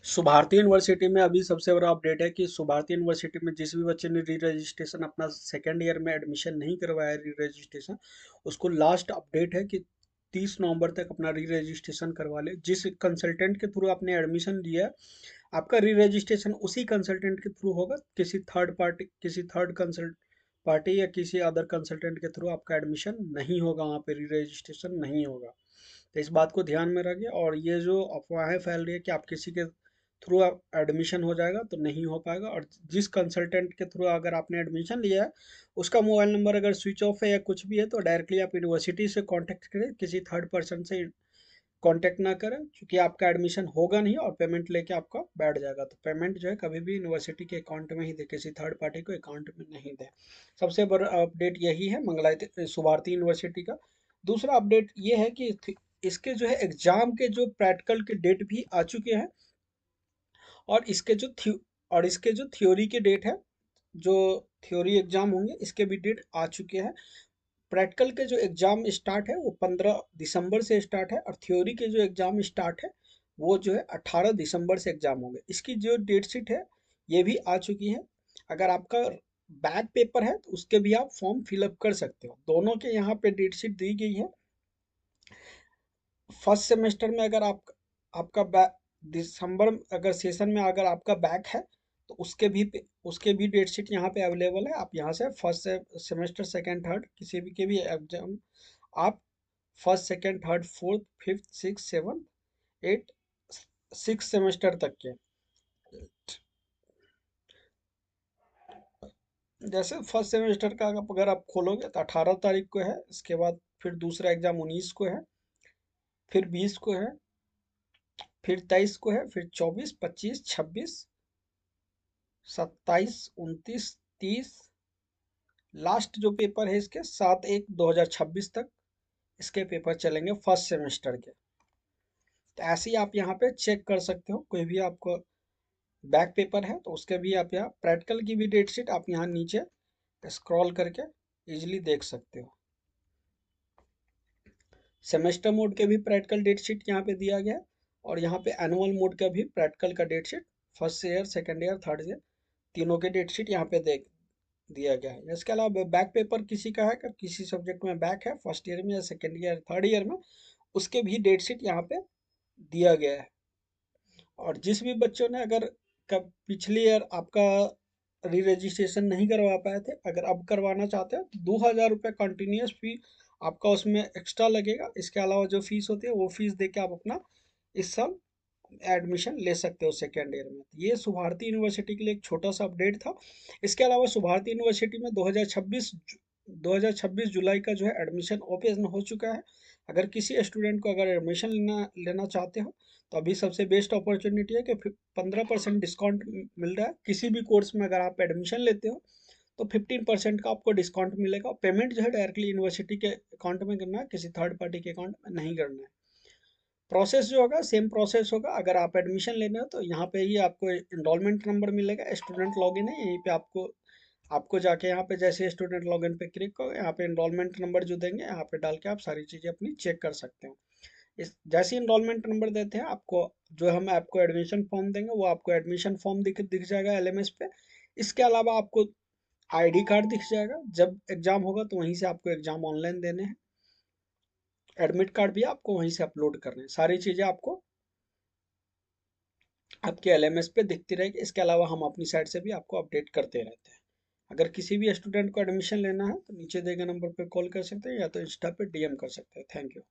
Subharti university में अभी सबसे बड़ा अपडेट है कि सुभारती यूनिवर्सिटी में जिस भी बच्चे ने री रजिस्ट्रेशन अपना सेकेंड ईयर में एडमिशन नहीं करवाया री रजिस्ट्रेशन, उसको लास्ट अपडेट है कि 30 नवंबर तक अपना री रजिस्ट्रेशन करवा ले। जिस कंसल्टेंट के थ्रू आपने एडमिशन लिया है, आपका री रजिस्ट्रेशन उसी कंसल्टेंट के थ्रू होगा। किसी थर्ड कंसल्ट पार्टी या किसी अदर कंसल्टेंट के थ्रू आपका एडमिशन नहीं होगा, वहाँ पे री रजिस्ट्रेशन नहीं होगा। तो इस बात को ध्यान में रखिए। और ये जो अफवाहें फैल रही है कि आप किसी के थ्रू एडमिशन हो जाएगा, तो नहीं हो पाएगा। और जिस कंसल्टेंट के थ्रू अगर आपने एडमिशन लिया है, उसका मोबाइल नंबर अगर स्विच ऑफ है या कुछ भी है, तो डायरेक्टली आप यूनिवर्सिटी से कांटेक्ट करें, किसी थर्ड पर्सन से कांटेक्ट ना करें, क्योंकि आपका एडमिशन होगा नहीं और पेमेंट लेके आपका बैठ जाएगा। तो पेमेंट जो है कभी भी यूनिवर्सिटी के अकाउंट में ही दे, किसी थर्ड पार्टी को अकाउंट में नहीं दे। सबसे बड़ा अपडेट यही है सुभारती यूनिवर्सिटी का। दूसरा अपडेट ये है कि इसके जो है एग्जाम के जो प्रैक्टिकल के डेट भी आ चुके हैं, और इसके जो थ्योरी के डेट है, जो थ्योरी एग्जाम होंगे, इसके भी डेट आ चुके हैं। प्रैक्टिकल के जो एग्जाम स्टार्ट है वो 15 दिसंबर से स्टार्ट है, और थ्योरी के जो एग्जाम स्टार्ट है वो जो है 18 दिसंबर से एग्जाम होंगे। इसकी जो डेट शीट है ये भी आ चुकी है। अगर आपका बैक पेपर है तो उसके भी आप फॉर्म फिलअप कर सकते हो। दोनों के यहाँ पे डेट शीट दी गई है। फर्स्ट सेमेस्टर में अगर आपका बैक दिसंबर अगर सेशन में अगर आपका बैक है, तो उसके भी डेट शीट यहाँ पे अवेलेबल है। आप यहाँ से फर्स्ट सेमेस्टर सेकंड थर्ड किसी भी के भी एग्जाम आप first second third fourth fifth six seven eight 6 semester तक के, जैसे फर्स्ट सेमेस्टर का अगर आप खोलोगे तो 18 तारीख को है। इसके बाद फिर दूसरा एग्जाम 19 को है, फिर 20 को है, फिर 23 को है, फिर 24 25 26 27 29 30, लास्ट जो पेपर है इसके 7/1/2026 तक इसके पेपर चलेंगे फर्स्ट सेमेस्टर के। तो ऐसे ही आप यहाँ पे चेक कर सकते हो। कोई भी आपको बैक पेपर है तो उसके भी आप यहाँ प्रैक्टिकल की भी डेट शीट आप यहाँ नीचे स्क्रॉल करके इजीली देख सकते हो। सेमेस्टर मोड के भी प्रैक्टिकल डेट शीट यहाँ पे दिया गया है, और यहाँ पे एनुअल मोड का भी प्रैक्टिकल का date sheet first year second year third year तीनों के डेट शीट यहाँ पे देख दिया गया है। इसके अलावा बैक पेपर किसी का है, अगर किसी सब्जेक्ट में बैक है फर्स्ट ईयर में या सेकेंड ईयर थर्ड ईयर में, उसके भी डेट शीट यहाँ पे दिया गया है। और जिस भी बच्चों ने अगर कब पिछली ईयर आपका री रजिस्ट्रेशन नहीं करवा पाए थे, अगर अब करवाना चाहते हैं तो 2,000 रुपये कंटिन्यूस फी आपका उसमें एक्स्ट्रा लगेगा। इसके अलावा जो फीस होती है वो फीस दे के आप अपना इस साल एडमिशन ले सकते हो सेकेंड ईयर में। ये सुभारती यूनिवर्सिटी के लिए एक छोटा सा अपडेट था। इसके अलावा सुभारती यूनिवर्सिटी में 2026 जुलाई का जो है एडमिशन ओपन हो चुका है। अगर किसी स्टूडेंट को अगर एडमिशन लेना चाहते हो, तो अभी सबसे बेस्ट अपॉर्चुनिटी है कि 15% डिस्काउंट मिल रहा है। किसी भी कोर्स में अगर आप एडमिशन लेते हो तो 15% का आपको डिस्काउंट मिलेगा। पेमेंट जो है डायरेक्टली यूनिवर्सिटी के अकाउंट में करना है, किसी थर्ड पार्टी के अकाउंट में नहीं करना है। प्रोसेस जो होगा सेम प्रोसेस होगा। अगर आप एडमिशन लेने हो तो यहाँ पे ही आपको इनरोलमेंट नंबर मिलेगा, स्टूडेंट लॉगिन है, यहीं पे आपको आपको जाके यहाँ पे जैसे स्टूडेंट लॉगिन पे क्लिक करो, यहाँ पे इनरोलमेंट नंबर जो देंगे यहाँ पे डाल के आप सारी चीज़ें अपनी चेक कर सकते हो। इस जैसे इनरोलमेंट नंबर देते हैं आपको, जो हम आपको एडमिशन फॉर्म देंगे वो आपको एडमिशन फॉर्म दिख जाएगा एलएमएस पे। इसके अलावा आपको आईडी कार्ड दिख जाएगा। जब एग्जाम होगा तो वहीं से आपको एग्जाम ऑनलाइन देने हैं। एडमिट कार्ड भी आपको वहीं से अपलोड करने हैं। सारी चीज़ें आपको आपके एलएमएस पे दिखती रहेगी। इसके अलावा हम अपनी साइड से भी आपको अपडेट करते रहते हैं। अगर किसी भी स्टूडेंट को एडमिशन लेना है तो नीचे दिए गए नंबर पे कॉल कर सकते हैं, या तो इंस्टा पे डीएम कर सकते हैं। Thank you.